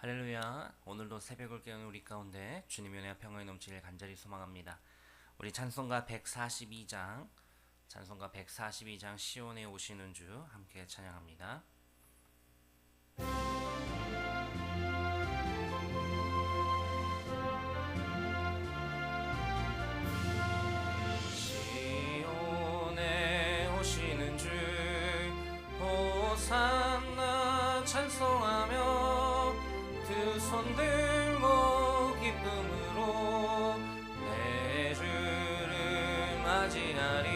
할렐루야. 오늘도 새벽을 깨우는 우리 가운데 주님의 은혜와 평강이 넘치길 간절히 소망합니다. 우리 찬송가 142장 시온에 오시는 주 함께 찬양합니다. 시온에 오시는 주 호산나 찬송하며 두 손 들고 기쁨으로 내 주를 맞이하리.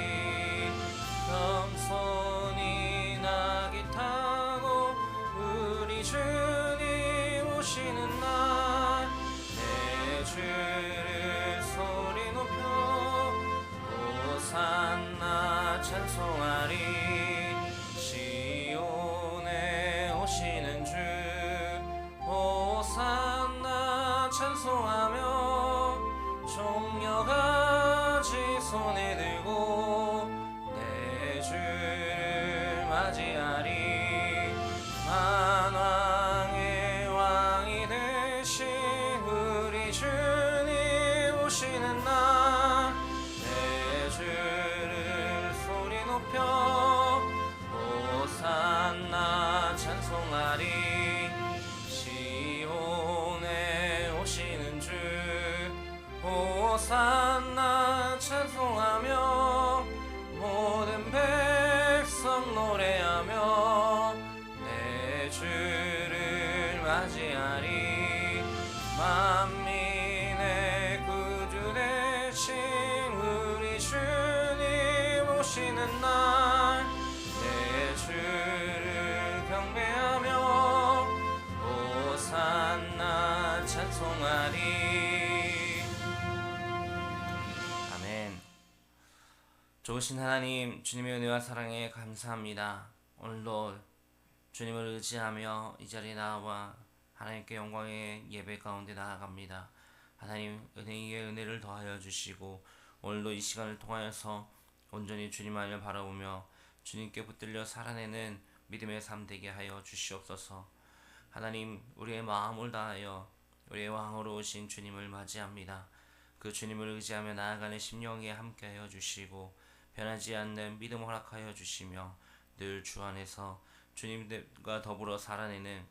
겸손히 나귀 타고 우리 주님 오시는 날 내 주를 소리 높여 호산나 찬송하리. 시온에 오시는 주 호산나 찬송하며 종려가지 손에 들고 내 주를 맞이하리. 만왕의 왕이 되신 우리 주님 오시는 날 내 주를 소리 높여 호산나 찬송하리. 시온에 오시는 주 호산나 찬송하며 모든 백성 노래하며 내 주를 맞이하리. 만민의 구주 되신 우리 주님 오시는 날 내 주를 경배하며 호산나 찬송하리. 아멘. 좋으신 하나님, 주님의 은혜와 사랑에 감사합니다. 오늘도 주님을 의지하며 이 자리에 나와 하나님께 영광의 예배 가운데 나아갑니다. 하나님, 은혜 위에 은혜를 더하여 주시고 오늘도 이 시간을 통하여서 온전히 주님만을 바라보며 주님께 붙들려 살아내는 믿음의 삶 되게 하여 주시옵소서. 하나님, 우리의 마음을 다하여 우리의 왕으로 오신 주님을 맞이합니다. 그 주님을 의지하며 나아가는 심령에 함께하여 주시고 변하지 않는 믿음 허락하여 주시며 늘 주 안에서 주님과 더불어 살아내는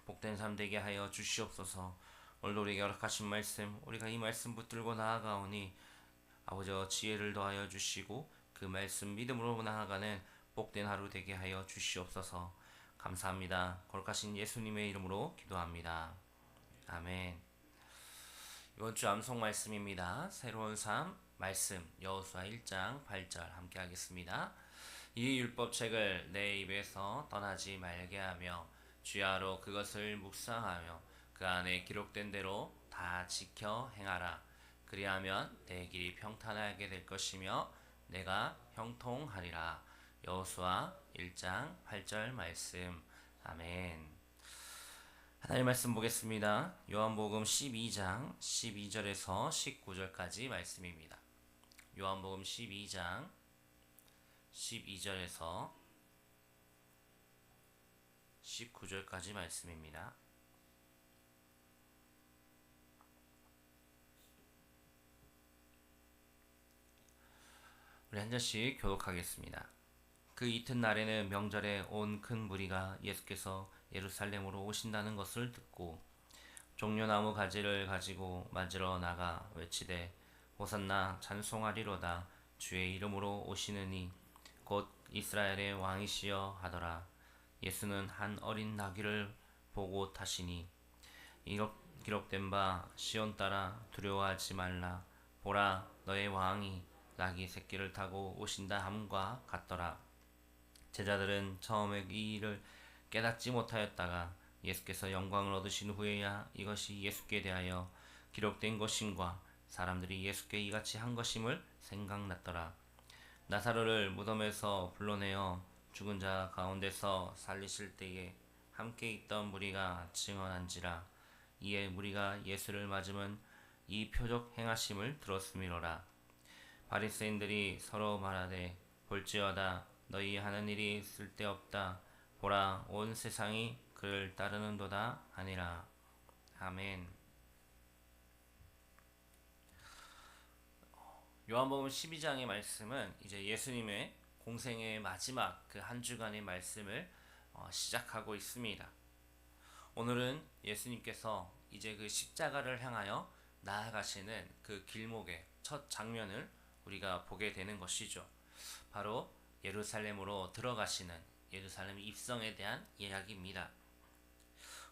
복된 삶 되게 하여 주시옵소서. 오늘도 우리에게 허락하신 말씀, 우리가 이 말씀 붙들고 나아가오니 아버지와 지혜를 더하여 주시고 그 말씀 믿음으로 나아가는 복된 하루 되게 하여 주시옵소서. 감사합니다. 거룩하신 예수님의 이름으로 기도합니다. 아멘. 이번 주 암송 말씀입니다. 새로운 삶 말씀 여호수아 1장 8절 함께 하겠습니다. 이 율법책을 내 입에서 떠나지 말게 하며 주야로 그것을 묵상하며 그 안에 기록된 대로 다 지켜 행하라. 그리하면 내 길이 평탄하게 될 것이며 내가 형통하리라. 여호수아 1장 8절 말씀. 아멘. 하나님 말씀 보겠습니다. 요한복음 12장 12절에서 19절까지 말씀입니다. 요한복음 12장 12절에서 19절까지 말씀입니다. 우리 한 절씩 교독하겠습니다. 그 이튿날에는 명절에 온 큰 무리가 예수께서 예루살렘으로 오신다는 것을 듣고 종려나무 가지를 가지고 맞으러 나가 외치되 호산나 찬송하리로다. 주의 이름으로 오시느니 곧 이스라엘의 왕이시여 하더라. 예수는 한 어린 나귀를 보고 타시니 기록된 바 시온 딸아 두려워하지 말라. 보라 너의 왕이 나귀 새끼를 타고 오신다 함과 같더라. 제자들은 처음에 이 일을 깨닫지 못하였다가 예수께서 영광을 얻으신 후에야 이것이 예수께 대하여 기록된 것임과 사람들이 예수께 이같이 한 것임을 생각났더라. 나사로를 무덤에서 불러내어 죽은 자 가운데서 살리실 때에 함께 있던 무리가 증언한지라. 이에 무리가 예수를 맞으면 이 표적 행하심을 들었음이로라. 바리새인들이 서로 말하되 볼지어다 너희 하는 일이 쓸데없다. 보라 온 세상이 그를 따르는도다 하니라. 아멘. 요한복음 12장의 말씀은 이제 예수님의 공생의 마지막 그 한 주간의 말씀을 시작하고 있습니다. 오늘은 예수님께서 이제 그 십자가를 향하여 나아가시는 그 길목의 첫 장면을 우리가 보게 되는 것이죠. 바로 예루살렘으로 들어가시는 예루살렘 입성에 대한 이야기입니다.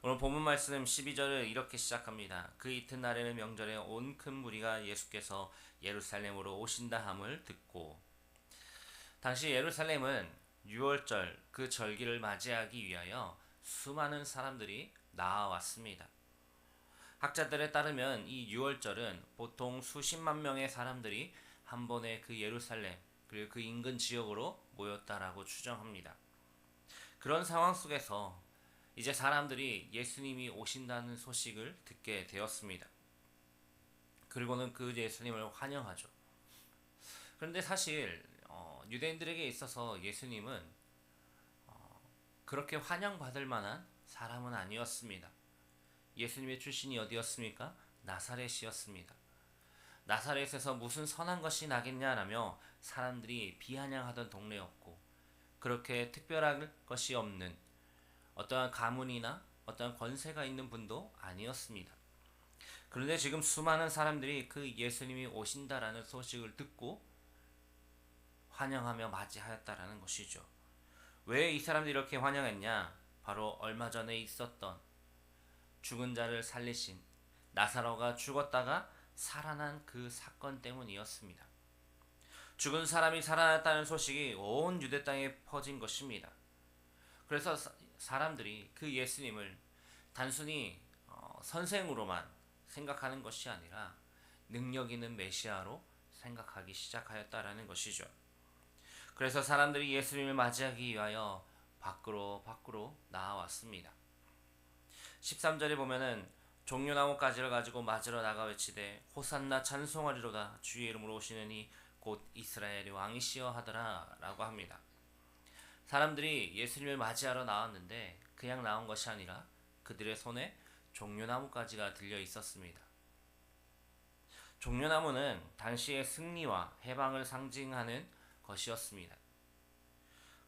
오늘 본문 말씀 12절을 이렇게 시작합니다. 그 이튿날에는 명절에 온 큰 무리가 예수께서 예루살렘으로 오신다 함을 듣고. 당시 예루살렘은 유월절 그 절기를 맞이하기 위하여 수많은 사람들이 나와왔습니다. 학자들에 따르면 이 유월절은 보통 수십만 명의 사람들이 한 번에 그 예루살렘 그리고 그 인근 지역으로 모였다라고 추정합니다. 그런 상황 속에서 이제 사람들이 예수님이 오신다는 소식을 듣게 되었습니다. 그리고는 그 예수님을 환영하죠. 그런데 사실 유대인들에게 있어서 예수님은 그렇게 환영받을 만한 사람은 아니었습니다. 예수님의 출신이 어디였습니까? 나사렛이었습니다. 나사렛에서 무슨 선한 것이 나겠냐라며 사람들이 비아냥하던 동네였고, 그렇게 특별한 것이 없는 어떠한 가문이나 어떠한 권세가 있는 분도 아니었습니다. 그런데 지금 수많은 사람들이 그 예수님이 오신다라는 소식을 듣고 환영하며 맞이하였다라는 것이죠. 왜 이 사람들이 이렇게 환영했냐? 바로 얼마 전에 있었던 죽은 자를 살리신 나사로가 죽었다가 살아난 그 사건 때문이었습니다. 죽은 사람이 살아났다는 소식이 온 유대 땅에 퍼진 것입니다. 그래서 사람들이 그 예수님을 단순히 선생으로만 생각하는 것이 아니라 능력 있는 메시아로 생각하기 시작하였다라는 것이죠. 그래서 사람들이 예수님을 맞이하기 위하여 밖으로 나와왔습니다. 13절에 보면은 종려나무 가지를 가지고 맞으러 나가 외치되 호산나 찬송하리로다 주의 이름으로 오시는 이 곧 이스라엘의 왕이시여 하더라 라고 합니다. 사람들이 예수님을 맞이하러 나왔는데 그냥 나온 것이 아니라 그들의 손에 종려나무 가지가 들려 있었습니다. 종려나무는 당시의 승리와 해방을 상징하는 것이었습니다.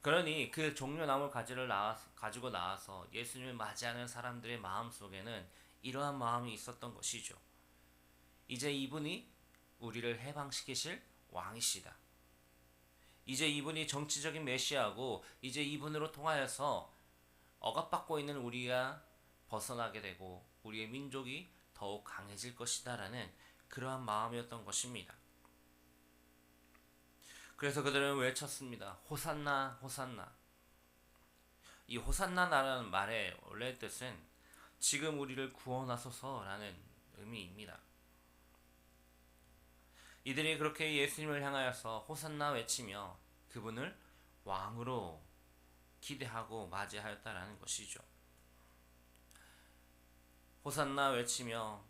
그러니 그 종려나무 가지를 가지고 나와서 예수님을 맞이하는 사람들의 마음 속에는 이러한 마음이 있었던 것이죠. 이제 이분이 우리를 해방시키실 왕이시다. 이제 이분이 정치적인 메시아고 이제 이분으로 통하여서 억압받고 있는 우리가 벗어나게 되고 우리의 민족이 더욱 강해질 것이다 라는 그러한 마음이었던 것입니다. 그래서 그들은 외쳤습니다. 호산나 호산나. 이 호산나라는 말의 원래 뜻은 지금 우리를 구원하소서라는 의미입니다. 이들이 그렇게 예수님을 향하여서 호산나 외치며 그분을 왕으로 기대하고 맞이하였다라는 것이죠. 호산나 외치며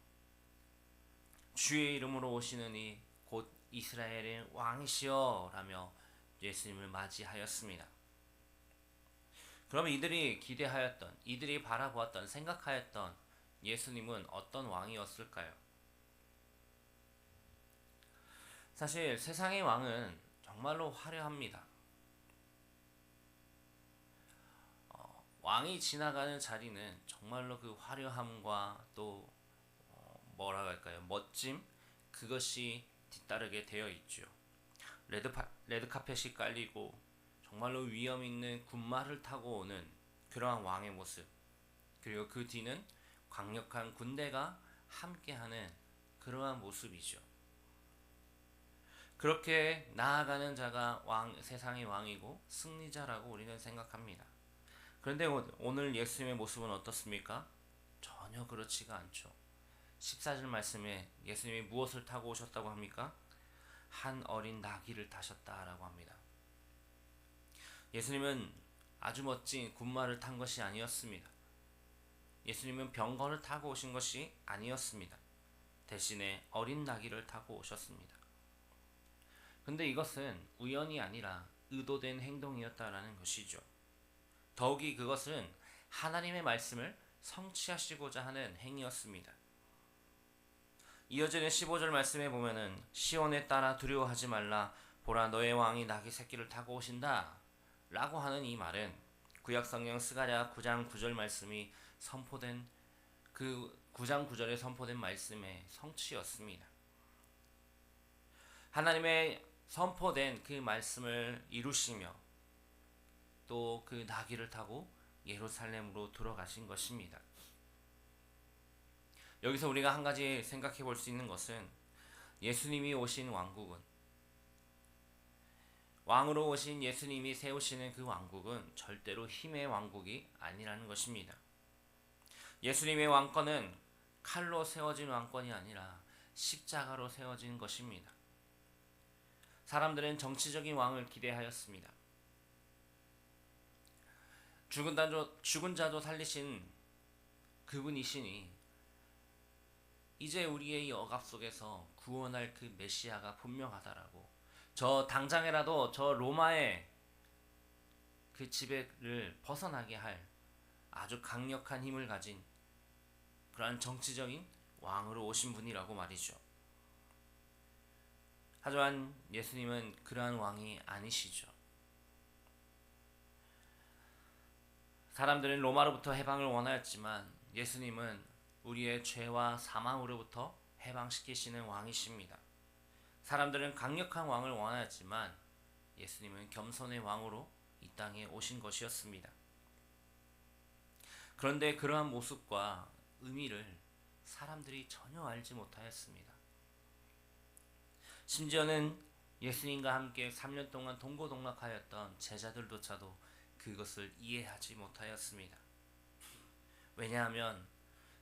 주의 이름으로 오시는 이 곧 이스라엘의 왕이시여 라며 예수님을 맞이하였습니다. 그럼 이들이 기대하였던, 이들이 바라보았던, 생각하였던 예수님은 어떤 왕이었을까요? 사실 세상의 왕은 정말로 화려합니다. 왕이 지나가는 자리는 정말로 그 화려함과 또 뭐라고 할까요? 멋짐? 그것이 뒤따르게 되어 있죠. 레드카펫이 깔리고 정말로 위험 있는 군마를 타고 오는 그러한 왕의 모습, 그리고 그 뒤는 강력한 군대가 함께하는 그러한 모습이죠. 그렇게 나아가는 자가 세상의 왕이고 승리자라고 우리는 생각합니다. 그런데 오늘 예수님의 모습은 어떻습니까? 전혀 그렇지가 않죠. 14절 말씀에 예수님이 무엇을 타고 오셨다고 합니까? 한 어린 나귀를 타셨다라고 합니다. 예수님은 아주 멋진 군마를 탄 것이 아니었습니다. 예수님은 병거를 타고 오신 것이 아니었습니다. 대신에 어린 나귀를 타고 오셨습니다. 근데 이것은 우연이 아니라 의도된 행동이었다라는 것이죠. 더욱이 그것은 하나님의 말씀을 성취하시고자 하는 행위였습니다. 이어지는 15절 말씀에 보면은 시온에 따라 두려워하지 말라 보라 너의 왕이 나귀 새끼를 타고 오신다 라고 하는 이 말은 구약성경 스가랴 9장 9절 말씀이 선포된 그 9장 9절에 선포된 말씀의 성취였습니다. 하나님의 선포된 그 말씀을 이루시며 또 그 나귀를 타고 예루살렘으로 들어가신 것입니다. 여기서 우리가 한 가지 생각해 볼 수 있는 것은 예수님이 오신 왕국은 왕으로 오신 예수님이 세우시는 그 왕국은 절대로 힘의 왕국이 아니라는 것입니다. 예수님의 왕권은 칼로 세워진 왕권이 아니라 십자가로 세워진 것입니다. 사람들은 정치적인 왕을 기대하였습니다. 죽은 자도 살리신 그분이시니 이제 우리의 이 억압 속에서 구원할 그 메시아가 분명하다라고 저 당장이라도 저 로마의 그 지배를 벗어나게 할 아주 강력한 힘을 가진 그러한 정치적인 왕으로 오신 분이라고 말이죠. 하지만 예수님은 그러한 왕이 아니시죠. 사람들은 로마로부터 해방을 원하였지만 예수님은 우리의 죄와 사망으로부터 해방시키시는 왕이십니다. 사람들은 강력한 왕을 원하였지만 예수님은 겸손의 왕으로 이 땅에 오신 것이었습니다. 그런데 그러한 모습과 의미를 사람들이 전혀 알지 못하였습니다. 심지어는 예수님과 함께 3년 동안 동고동락하였던 제자들조차도 그것을 이해하지 못하였습니다. 왜냐하면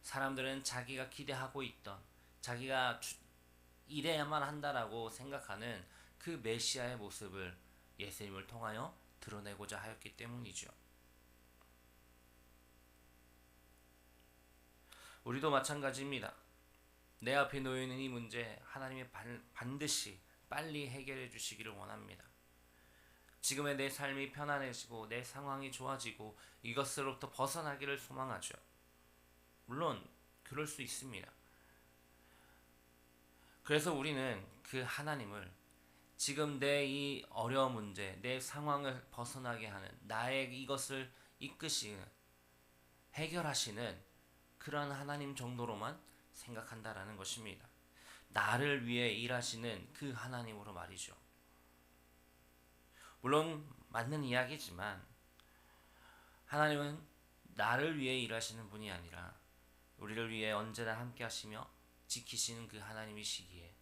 사람들은 자기가 기대하고 있던 자기가 이래야만 한다라고 생각하는 그 메시아의 모습을 예수님을 통하여 드러내고자 하였기 때문이죠. 우리도 마찬가지입니다. 내 앞에 놓여있는 이 문제 하나님이 반드시 빨리 해결해 주시기를 원합니다. 지금의 내 삶이 편안해지고 내 상황이 좋아지고 이것으로부터 벗어나기를 소망하죠. 물론 그럴 수 있습니다. 그래서 우리는 그 하나님을 지금 내 이 어려운 문제, 내 상황을 벗어나게 하는 나의 이것을 이끄시는 해결하시는 그러한 하나님 정도로만 생각한다라는 것입니다. 나를 위해 일하시는 그 하나님으로 말이죠. 물론 맞는 이야기지만 하나님은 나를 위해 일하시는 분이 아니라 우리를 위해 언제나 함께 하시며 지키시는 그 하나님이시기에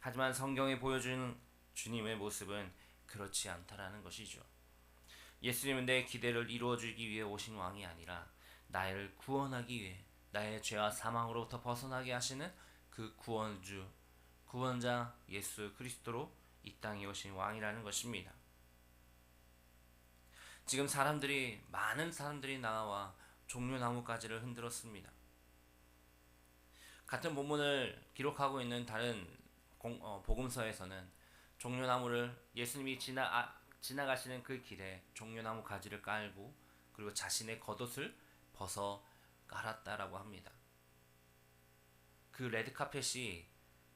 하지만 성경에 보여주는 주님의 모습은 그렇지 않다라는 것이죠. 예수님은 내 기대를 이루어주기 위해 오신 왕이 아니라 나를 구원하기 위해 나의 죄와 사망으로부터 벗어나게 하시는 그 구원주, 구원자 예수 그리스도로 이 땅에 오신 왕이라는 것입니다. 지금 많은 사람들이 나와 종려나무가지를 흔들었습니다. 같은 본문을 기록하고 있는 다른 복음서에서는 종려나무를 예수님이 지나가시는 그 길에 종려나무 가지를 깔고 그리고 자신의 겉옷을 벗어 깔았다라고 합니다. 그 레드카펫이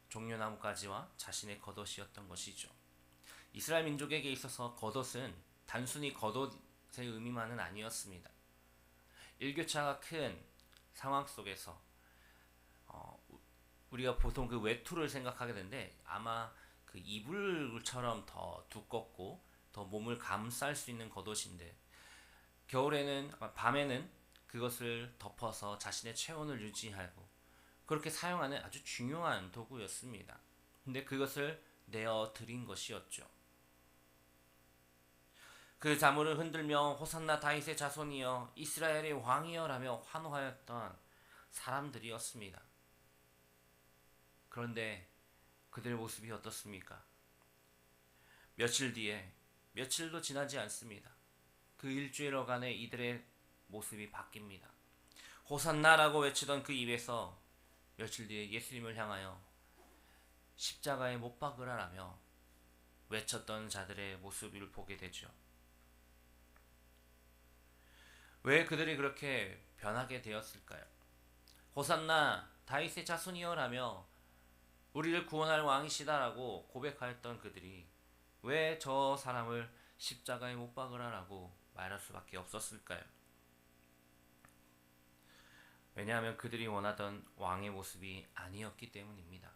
종려나무 가지와 자신의 겉옷이었던 것이죠. 이스라엘 민족에게 있어서 겉옷은 단순히 겉옷의 의미만은 아니었습니다. 일교차가 큰 상황 속에서 우리가 보통 그 외투를 생각하게 되는데 아마 그 이불처럼 더 두껍고 더 몸을 감쌀 수 있는 겉옷인데 밤에는 그것을 덮어서 자신의 체온을 유지하고 그렇게 사용하는 아주 중요한 도구였습니다. 근데 그것을 내어 드린 것이었죠. 그 자물을 흔들며 호산나 다윗의 자손이여 이스라엘의 왕이여 라며 환호하였던 사람들이었습니다. 그런데 그들의 모습이 어떻습니까? 며칠도 지나지 않습니다. 그 일주일여간의 이들의 모습이 바뀝니다. 호산나라고 외치던 그 입에서 며칠 뒤에 예수님을 향하여 십자가에 못 박으라라며 외쳤던 자들의 모습을 보게 되죠. 왜 그들이 그렇게 변하게 되었을까요? 호산나 다윗의 자손이여라며 우리를 구원할 왕이시다라고 고백하였던 그들이 왜 저 사람을 십자가에 못 박으라라고 말할 수밖에 없었을까요? 왜냐하면 그들이 원하던 왕의 모습이 아니었기 때문입니다.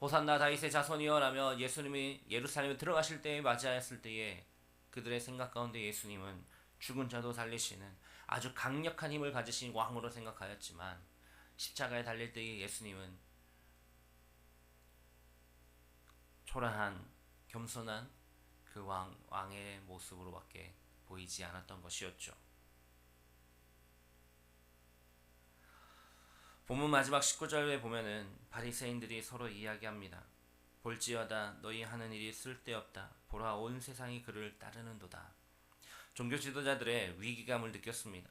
호산나 다윗의 자손이여라며 예수님이 예루살렘에 들어가실 때에 맞이하였을 때에 그들의 생각 가운데 예수님은 죽은 자도 살리시는 아주 강력한 힘을 가지신 왕으로 생각하였지만 십자가에 달릴 때의 예수님은 초라한 겸손한 그 왕의 모습으로밖에 보이지 않았던 것이었죠. 본문 마지막 19절에 보면은 바리새인들이 서로 이야기합니다. 볼지어다 너희 하는 일이 쓸데없다. 보라 온 세상이 그를 따르는도다. 종교 지도자들의 위기감을 느꼈습니다.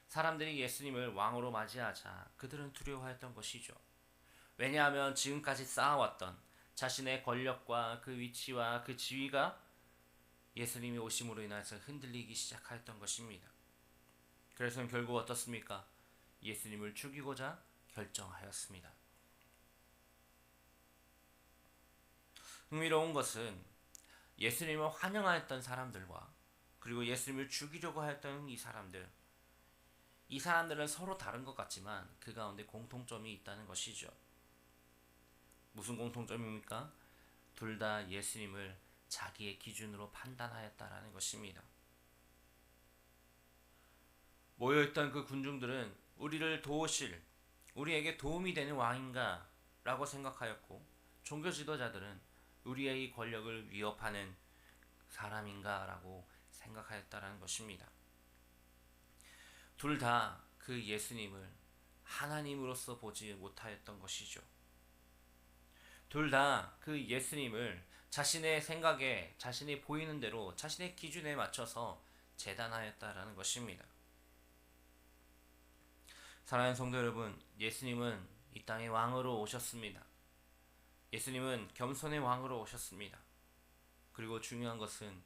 사람들이 예수님을 왕으로 맞이하자 그들은 두려워했던 것이죠. 왜냐하면 지금까지 쌓아왔던 자신의 권력과 그 위치와 그 지위가 예수님이 오심으로 인해서 흔들리기 시작하였던 것입니다. 그래서 결국 어떻습니까? 예수님을 죽이고자 결정하였습니다. 흥미로운 것은 예수님을 환영하였던 사람들과 그리고 예수님을 죽이려고 하였던 이 사람들은 서로 다른 것 같지만 그 가운데 공통점이 있다는 것이죠. 무슨 공통점입니까? 둘 다 예수님을 자기의 기준으로 판단하였다라는 것입니다. 모여있던 그 군중들은 우리를 도우실, 우리에게 도움이 되는 왕인가 라고 생각하였고, 종교 지도자들은 우리의 이 권력을 위협하는 사람인가 라고 생각하였다라는 것입니다. 둘 다 그 예수님을 하나님으로서 보지 못하였던 것이죠. 둘 다 그 예수님을 자신의 생각에, 자신이 보이는 대로, 자신의 기준에 맞춰서 재단하였다라는 것입니다. 사랑하는 성도 여러분, 예수님은 이 땅의 왕으로 오셨습니다. 예수님은 겸손의 왕으로 오셨습니다. 그리고 중요한 것은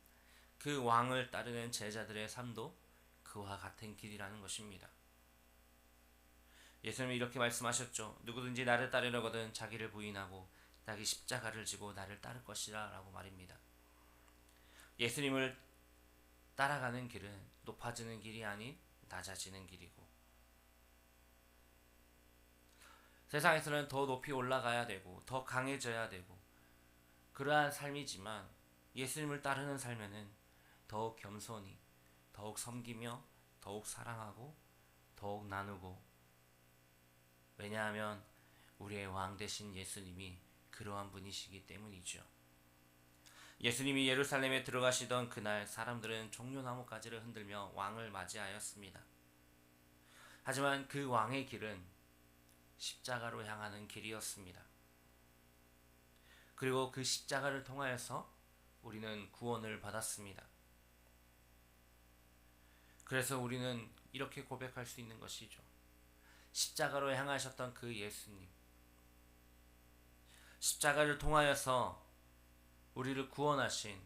그 왕을 따르는 제자들의 삶도 그와 같은 길이라는 것입니다. 예수님이 이렇게 말씀하셨죠. 누구든지 나를 따르려거든 자기를 부인하고 자기 십자가를 지고 나를 따를 것이라 라고 말입니다. 예수님을 따라가는 길은 높아지는 길이 아닌 낮아지는 길이고, 세상에서는 더 높이 올라가야 되고 더 강해져야 되고 그러한 삶이지만 예수님을 따르는 삶에는 더욱 겸손히, 더욱 섬기며 더욱 사랑하고 더욱 나누고, 왜냐하면 우리의 왕 되신 예수님이 그러한 분이시기 때문이죠. 예수님이 예루살렘에 들어가시던 그날 사람들은 종려나무 가지를 흔들며 왕을 맞이하였습니다. 하지만 그 왕의 길은 십자가로 향하는 길이었습니다. 그리고 그 십자가를 통하여서 우리는 구원을 받았습니다. 그래서 우리는 이렇게 고백할 수 있는 것이죠. 십자가로 향하셨던 그 예수님, 십자가를 통하여서 우리를 구원하신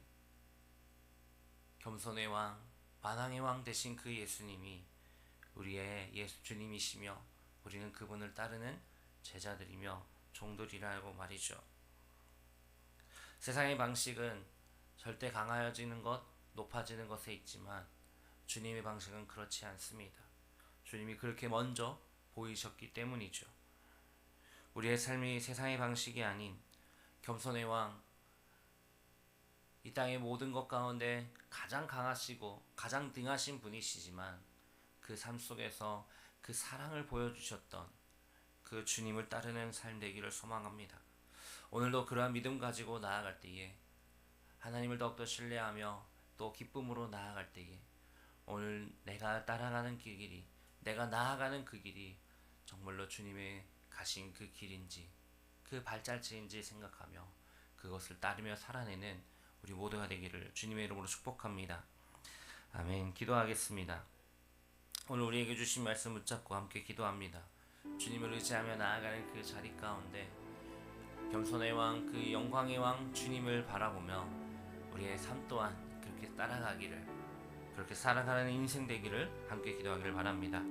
겸손의 왕, 만왕의 왕 되신 그 예수님이 우리의 주님이시며 우리는 그분을 따르는 제자들이며 종들이라고 말이죠. 세상의 방식은 절대 강하여지는 것, 높아지는 것에 있지만 주님의 방식은 그렇지 않습니다. 주님이 그렇게 먼저 보이셨기 때문이죠. 우리의 삶이 세상의 방식이 아닌 겸손의 왕, 이 땅의 모든 것 가운데 가장 강하시고 가장 등하신 분이시지만 그 삶 속에서 그 사랑을 보여주셨던 그 주님을 따르는 삶 되기를 소망합니다. 오늘도 그러한 믿음 가지고 나아갈 때에 하나님을 더욱더 신뢰하며 또 기쁨으로 나아갈 때에 오늘 내가 따라가는 그 길이, 내가 나아가는 그 길이 정말로 주님의 가신 그 길인지 그 발자취인지 생각하며 그것을 따르며 살아내는 우리 모두가 되기를 주님의 이름으로 축복합니다. 아멘. 기도하겠습니다. 오늘 우리에게 주신 말씀 붙잡고 함께 기도합니다. 주님을 의지하며 나아가는 그 자리 가운데 겸손의 왕, 그 영광의 왕 주님을 바라보며 우리의 삶 또한 그렇게 따라가기를 그렇게 살아가는 인생 되기를 함께 기도하기를 바랍니다.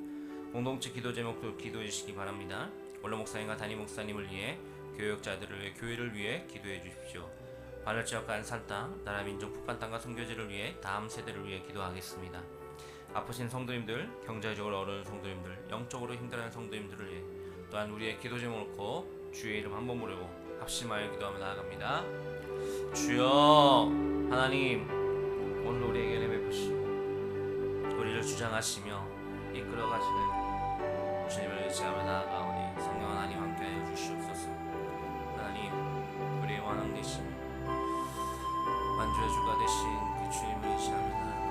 공동체 기도 제목도 기도해 주시기 바랍니다. 원로 목사님과 담임 목사님을 위해, 교역자들을 위해, 교회를 위해 기도해 주십시오. 바늘지역과 안산땅, 나라 민족 북한 땅과 선교지를 위해, 다음 세대를 위해 기도하겠습니다. 아프신 성도님들, 경제적으로 어려운 성도님들, 영적으로 힘들어하는 성도님들을 위해, 또한 우리의 기도 제목을 놓고 주의 이름 한번 부르고 합심하여 기도하며 나아갑니다. 주여 하나님, 오늘 우리에게 내베푸시고 우리를 주장하시며 이끌어가시는 주님을 의지하며 나아가오니 성령 하나님 함께하여 주시옵소서. 하나님, 우리의 왕 되시며 만주의 주가 되신 그 주님을 의지하며 나아가옵니다.